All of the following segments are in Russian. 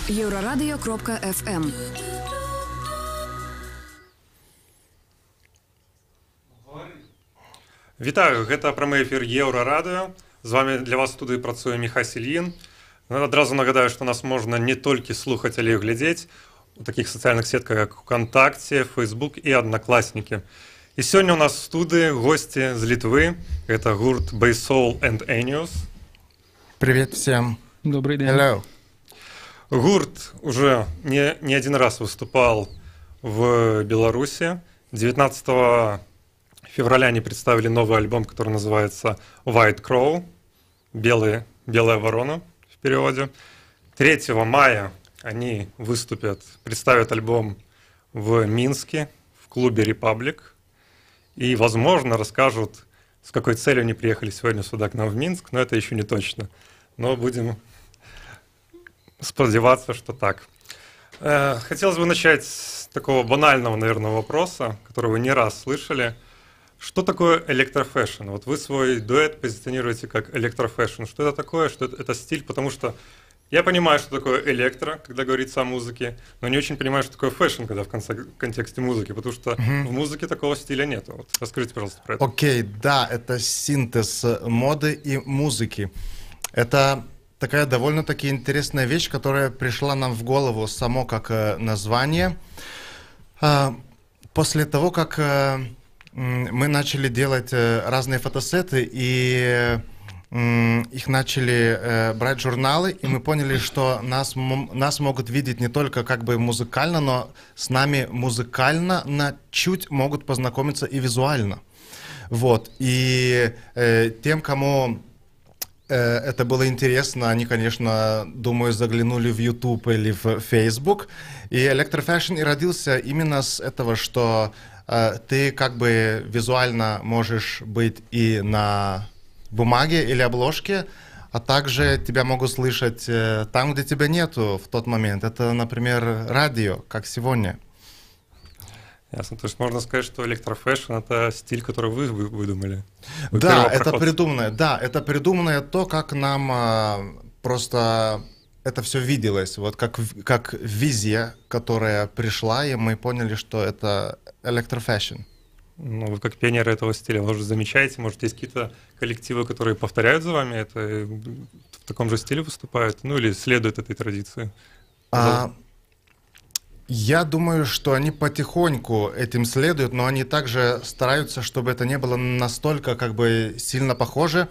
Euroradio.fm. Вітаю, гэта прамы эфір Еўрарадыё. З вами для вас студыі працуе Міхась Ільін. Адразу нагадаю, што нас можна не толькі слухаць, але і глядзець у такіх сацыяльных сетках, як ВКонтакте, Facebook і Аднакласнікі. І сёння у нас в студыі госці з Літвы. Гэта гурт Baysoul and Enius. Привет всем. Добрый день. Hello. Гурт уже не один раз выступал в Беларуси. 19 февраля они представили новый альбом, который называется White Crow, белая ворона в переводе. 3 мая они представят альбом в Минске, в клубе «Репаблик». И, возможно, расскажут, с какой целью они приехали сегодня сюда к нам в Минск, но это еще не точно. Но будем сподеваться, что так. Хотелось бы начать с такого банального, наверное, вопроса, который вы не раз слышали. Что такое электрофэшн? Вот вы свой дуэт позиционируете как электрофэшн. Что это такое? Что это стиль? Потому что я понимаю, что такое электро, когда говорится о музыке, но не очень понимаю, что такое фэшн, когда в контексте музыки, потому что в музыке такого стиля нет. Вот расскажите, пожалуйста, про это. Окей, да, это синтез моды и музыки. Это такая довольно-таки интересная вещь, которая пришла нам в голову само как название. После того, как мы начали делать разные фотосеты, и их начали брать журналы, и мы поняли, что нас могут видеть не только как бы музыкально, но с нами музыкально чуть могут познакомиться и визуально. Вот. И тем, кому это было интересно, они, конечно, думаю, заглянули в YouTube или в Facebook. И электрофэшн и родился именно с этого, что ты как бы визуально можешь быть и на бумаге или обложке, а также тебя могут слышать там, где тебя нету в тот момент. Это, например, радио, как сегодня. Ясно. То есть можно сказать, что электрофэшн — это стиль, который вы выдумали? Да, это придуманное то, как нам просто это все виделось. Вот как визия, которая пришла, и мы поняли, что это электрофэшн. Ну, вы как пионеры этого стиля, может, замечаете, может, есть какие-то коллективы, которые повторяют за вами это, в таком же стиле выступают, ну, или следуют этой традиции? Я думаю, что они потихоньку этим следуют, но они также стараются, чтобы это не было настолько как бы сильно похоже,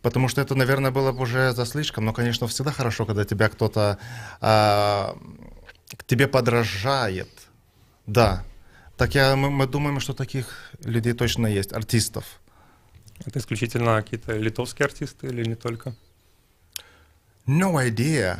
потому что это, наверное, было бы уже заслишком. Но, конечно, всегда хорошо, когда тебя кто-то к тебе подражает. Да. Мы думаем, что таких людей точно есть, артистов. Это исключительно какие-то литовские артисты или не только? No idea.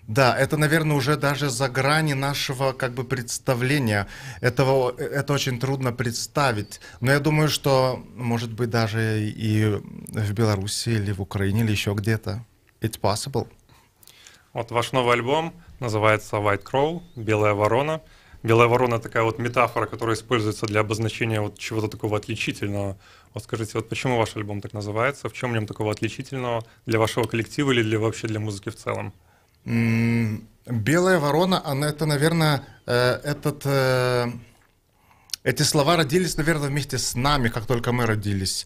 Да, это, наверное, уже даже за грани нашего как бы представления. Это очень трудно представить. Но я думаю, что, может быть, даже и в Беларуси, или в Украине, или еще где-то. It's possible. Вот ваш новый альбом называется White Crow, «Белая ворона». Белая ворона — такая вот метафора, которая используется для обозначения вот чего-то такого отличительного. Вот скажите, вот почему ваш альбом так называется? В чем в нем такого отличительного для вашего коллектива или вообще для музыки в целом? Белая ворона, это, наверное, эти слова родились, наверное, вместе с нами, как только мы родились.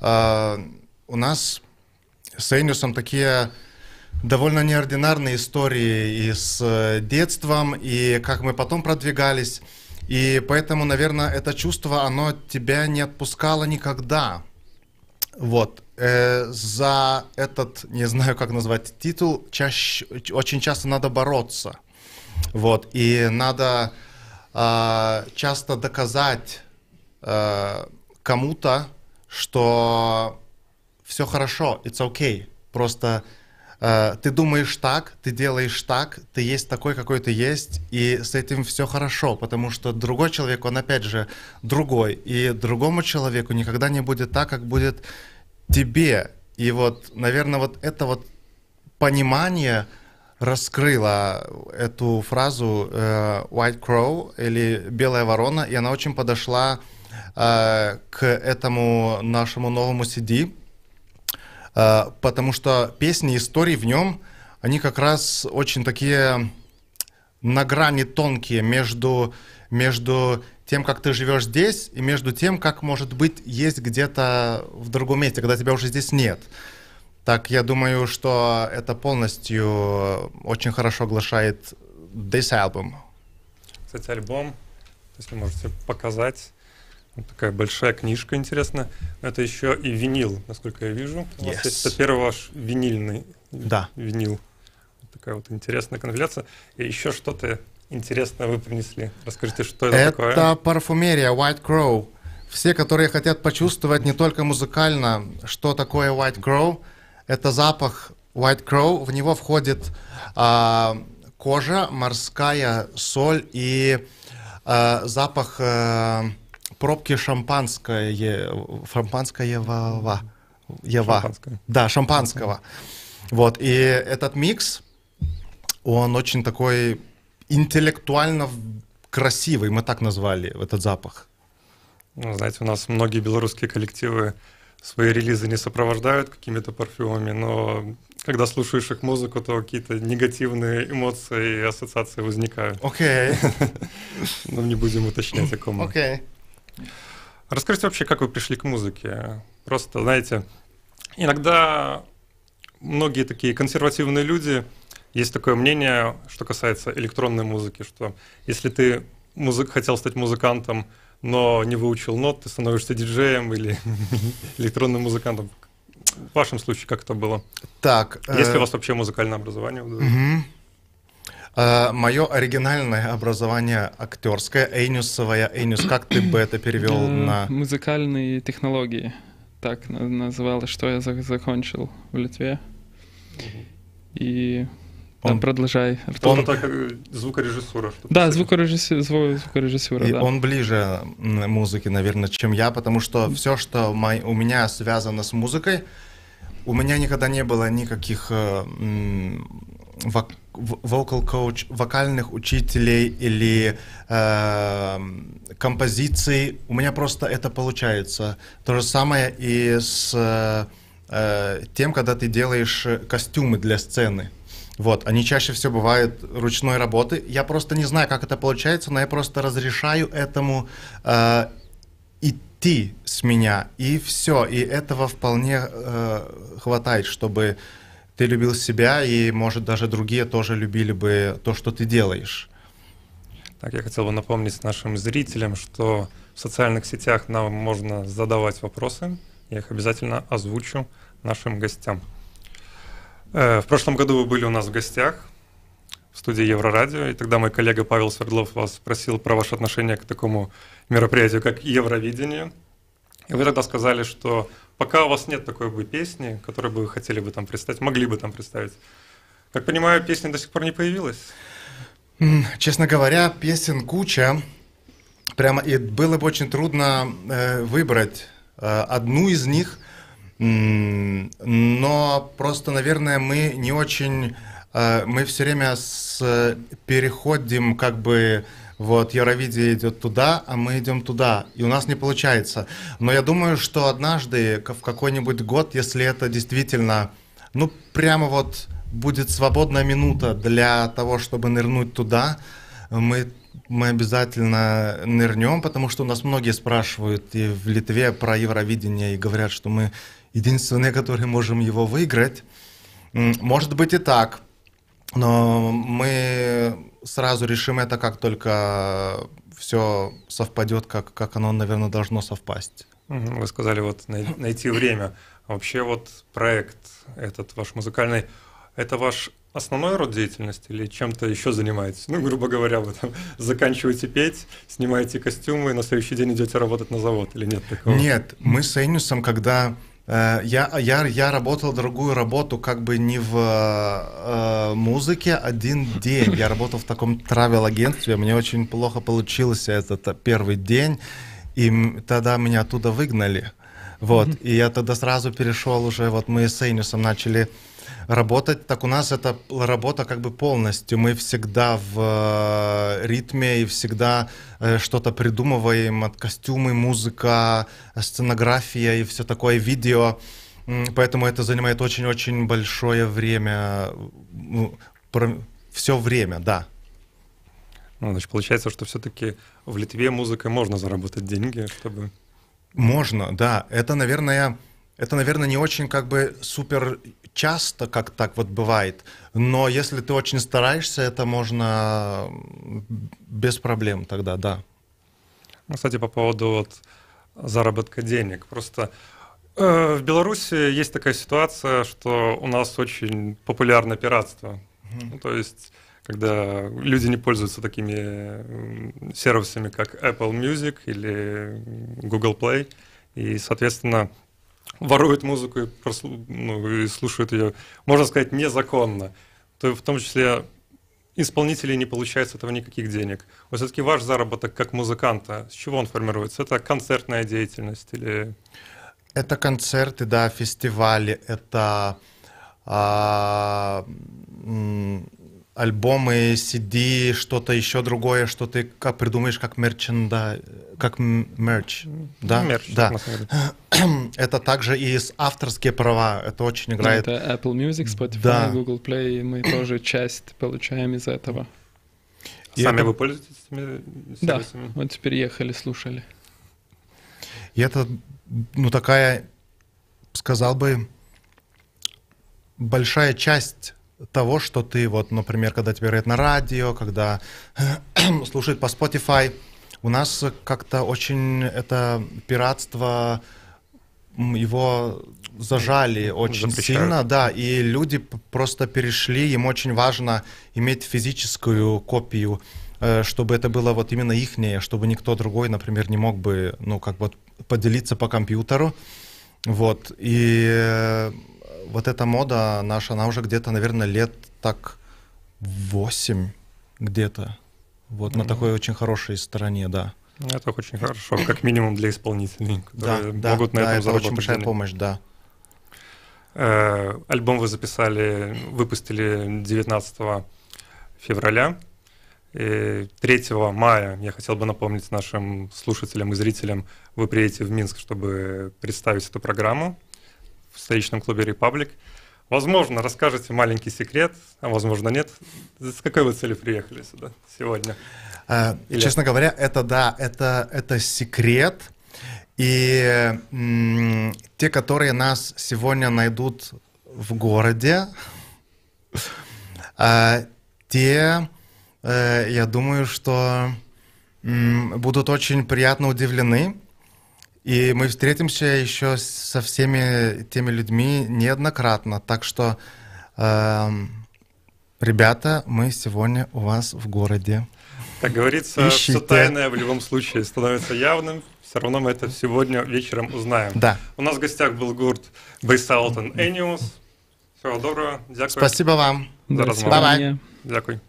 У нас с Эниусом такие довольно неординарные истории и с детством, и как мы потом продвигались. И поэтому, наверное, это чувство, оно тебя не отпускало никогда. Вот. За этот, не знаю, как назвать, титул очень часто надо бороться. Вот. И надо часто доказать кому-то, что все хорошо, it's okay. Просто ты думаешь так, ты делаешь так, ты есть такой, какой ты есть, и с этим все хорошо, потому что другой человек, он опять же другой, и другому человеку никогда не будет так, как будет тебе. И вот, наверное, вот это вот понимание раскрыло эту фразу White Crow или Белая ворона, и она очень подошла к этому нашему новому CD, потому что песни, истории в нем, они как раз очень такие на грани тонкие между тем, как ты живешь здесь, и между тем, как, может быть, есть где-то в другом месте, когда тебя уже здесь нет. Так, я думаю, что это полностью очень хорошо оглашает this album. Кстати, альбом, если можете показать, вот такая большая книжка интересная. Это еще и винил, насколько я вижу. У вас есть, это первый ваш винильный винил. Вот такая вот интересная конфигурация. И еще что-то интересное вы принесли. Расскажите, что это такое? Это парфюмерия White Crow. Все, которые хотят почувствовать не только музыкально, что такое White Crow, это запах White Crow. В него входит кожа, морская соль и запах пробки шампанского. Да, шампанского. Вот, и этот микс, он очень такой интеллектуально красивый, мы так назвали этот запах. Ну, знаете, у нас многие белорусские коллективы свои релизы не сопровождают какими-то парфюмами, но когда слушаешь их музыку, то какие-то негативные эмоции и ассоциации возникают. Окей. Но не будем уточнять, о ком мы. Окей. Расскажите вообще, как вы пришли к музыке? Просто, знаете, иногда многие такие консервативные люди, есть такое мнение, что касается электронной музыки, что если ты хотел стать музыкантом, но не выучил нот, ты становишься диджеем или электронным музыкантом. В вашем случае как это было? Так. Есть ли у вас вообще музыкальное образование? Мое оригинальное образование актерское, эйнюсовое. Эйнюс, как ты бы это перевел на... Музыкальные технологии. Так называлось, что я закончил в Литве. И... продолжай. Он так звукорежиссура. Да, звукорежиссура, и да. Он ближе музыке, наверное, чем я, потому что все, что у меня связано с музыкой, у меня никогда не было никаких vocal coach, вокальных учителей или композиций. У меня просто это получается. То же самое и с тем, когда ты делаешь костюмы для сцены. Вот, они чаще всего бывают ручной работы. Я просто не знаю, как это получается, но я просто разрешаю этому идти с меня, и все. И этого вполне хватает, чтобы ты любил себя, и, может, даже другие тоже любили бы то, что ты делаешь. Так, я хотел бы напомнить нашим зрителям, что в социальных сетях нам можно задавать вопросы. Я их обязательно озвучу нашим гостям. В прошлом году вы были у нас в гостях в студии Еврорадио, и тогда мой коллега Павел Свердлов вас спросил про ваше отношение к такому мероприятию, как Евровидение. И вы тогда сказали, что пока у вас нет такой бы песни, которую бы вы хотели бы там представить, могли бы там представить. Как понимаю, песня до сих пор не появилась? Честно говоря, песен куча. Прямо и было бы очень трудно выбрать одну из них. Но просто, наверное, мы не очень... Мы все время переходим, как бы, вот, Евровидение идет туда, а мы идем туда, и у нас не получается. Но я думаю, что однажды, в какой-нибудь год, если это действительно, ну, прямо вот будет свободная минута для того, чтобы нырнуть туда, мы обязательно нырнем, потому что у нас многие спрашивают и в Литве про Евровидение и говорят, что мы единственные, которые можем его выиграть. Может быть и так, но мы сразу решим это, как только все совпадет, как оно, наверное, должно совпасть. Вы сказали вот найти время. А вообще вот проект этот ваш музыкальный, это ваш основной род деятельности или чем-то еще занимаетесь? Ну, грубо говоря, вы там заканчиваете петь, снимаете костюмы и на следующий день идете работать на завод или нет такого? Нет, мы с Эйнюсом, когда... Я работал другую работу, как бы не в музыке один день. Я работал в таком travel-агентстве, мне очень плохо получился этот первый день, и тогда меня оттуда выгнали. Вот, и я тогда сразу перешел уже, вот мы с Эйнюсом начали работать. Так у нас эта работа как бы полностью. Мы всегда в ритме и всегда что-то придумываем. Костюмы, музыка, сценография и все такое, видео. Поэтому это занимает очень-очень большое время. Все время, да. Ну, значит, получается, что все-таки в Литве музыкой можно заработать деньги, чтобы... Можно, да. Это, наверное, не очень как бы супер часто, как так вот бывает. Но если ты очень стараешься, это можно без проблем тогда, да. Ну, кстати, по поводу вот заработка денег. Просто в Беларуси есть такая ситуация, что у нас очень популярно пиратство. Ну, то есть, когда люди не пользуются такими сервисами, как Apple Music или Google Play, и, соответственно, воруют музыку и слушают ее, можно сказать, незаконно. То в том числе исполнителей не получает с этого никаких денег. Вот все-таки ваш заработок как музыканта, с чего он формируется? Это концертная деятельность или... Это концерты, да, фестивали, это альбомы, CD, что-то еще другое, что ты как придумаешь, как мерч, да? Мерч, да. на самом деле. Это также и авторские права, это очень играет. Это Apple Music, Spotify, Да. Google Play, мы тоже часть получаем из этого. И Сами это- вы пользуетесь этими Да, сервисами? вот теперь ехали, слушали. И это, ну, такая, сказал бы, большая часть того, что ты, вот, например, когда тебе говорят на радио, когда слушают по Spotify, у нас как-то очень это пиратство, его зажали очень Запрещают. сильно, да, и люди просто перешли, им очень важно иметь физическую копию, чтобы это было вот именно ихнее, чтобы никто другой, например, не мог бы, ну, как вот поделиться по компьютеру, вот, и вот эта мода наша, она уже где-то, наверное, лет так 8 где-то, вот, на такой очень хорошей стороне, да. Это очень хорошо, как минимум для исполнителей, которые могут на этом это заработать очень большая денег. помощь, да. Альбом вы выпустили 19 февраля. И 3 мая, я хотел бы напомнить нашим слушателям и зрителям, вы приедете в Минск, чтобы представить эту программу в столичном клубе «Репаблик». Возможно, расскажете маленький секрет, а возможно нет. С какой вы целью приехали сюда сегодня? Честно говоря, это секрет. И те, которые нас сегодня найдут в городе, те, я думаю, что будут очень приятно удивлены. И мы встретимся еще со всеми теми людьми неоднократно. Так что, ребята, мы сегодня у вас в городе. Как говорится, Ищите. все тайное в любом случае становится явным. Все равно мы это сегодня вечером узнаем. Да. У нас в гостях был гурт Бейсаутен Эниус. Всего доброго. Дякую. Спасибо вам. За До розмову. свидания. Дякую.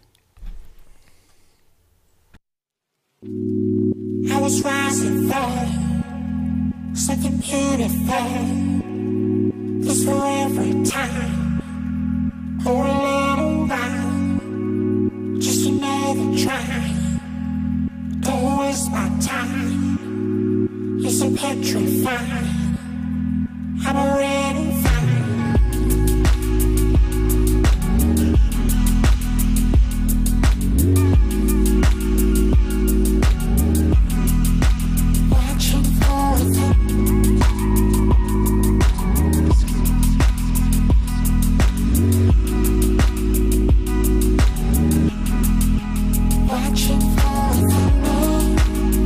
I was rising there, something beautiful. This for every time, for a little while. Just another try. Don't waste my time. You're so petrified. I'm already fine. Watching for the watching for the moon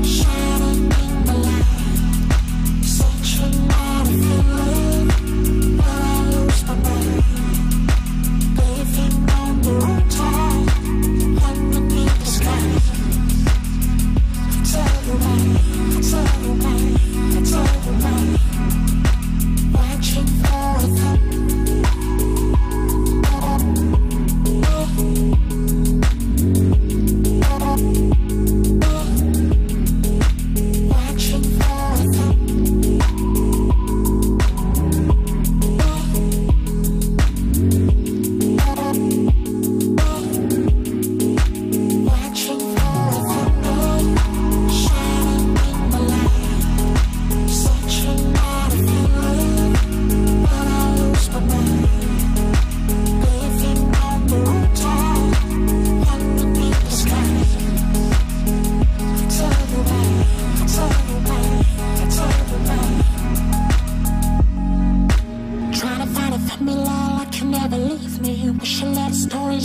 shining in the light, searching out a feeling.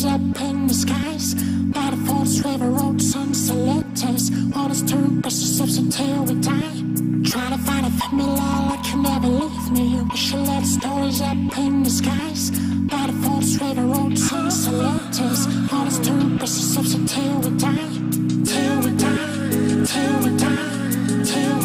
stories up in the skies. Waterfalls, river roads, sunset letters. Want us to brush ourselves until we die. Trying to find a familiar like you never leave me. We should let stories up in the skies. Waterfalls, river roads, sunset letters. Want us to brush ourselves until we die. Till we die, till we die, till we die.